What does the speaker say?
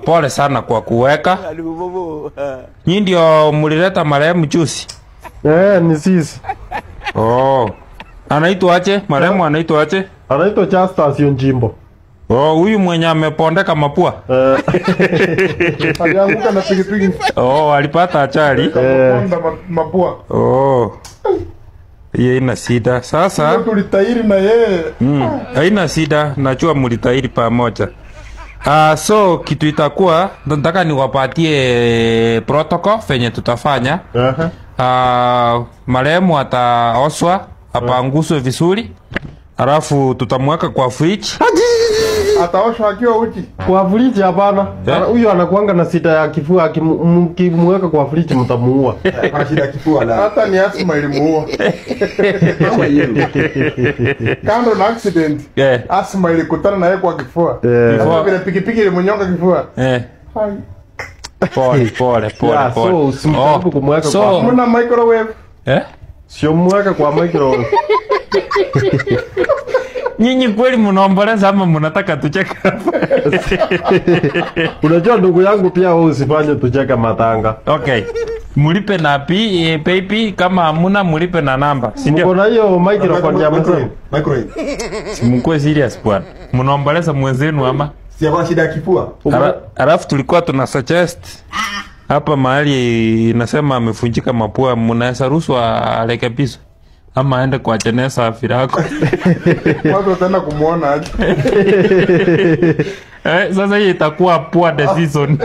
Pole sana kwa kuweka. Nyinyi ndio mlileta marehemu juzi? Ni sisi. Anaitwa aje? Marehemu anaitwa aje? Anaitwa Justus Njimbo. Huyu mwenye amepondeka mapua. Alianguka na pikipiki. Alipata ajali. Mapua. Yeye ina shida. Sasa tulitairi na yeye. Haina shida, najua mlitairi pamoja. So kitu itakuwa nataka niwapatie protocol venye tutafanya. Marehemu ataoswa, apanguswe vizuri. Alafu tutamweka kwa fridge. Ataoshwa akiwa uchi. Kwa fridge hapana. Huyu anakuanga na shida ya kifua, akimweka kwa fridge mtamuua. Ana shida ya kifua la. Hata ni asthma ilimuua. Kando na accident. Asthma ilikutana na yeye kwa kifua. Sasa vile pikipiki ilimnyonga kifua. Pole. So usimjaribu kumweka kwa. Mna microwave. Sio mweka kwa microwave. Nyinyi kweli mnaomboleza ama mnataka tucheke? Unajua ndugu yangu pia wewe usifanye tucheke matanga. Okay. Mulipe na baby kama hamuna mulipe na namba. Si ndio? Mko na hiyo microphone ya mzee. Microwave. Mko serious bwana. Mnaomboleza mwenzenu ama? Si hapa shida ya kifua. Alafu tulikuwa tuna suggest hapa mahali inasema amefunjika mapua, mnaweza ruhusa arekebishwe ama aende kwa jeneza afirako. Watu wataenda kumuona aje. Sasa hii itakuwa poor decision.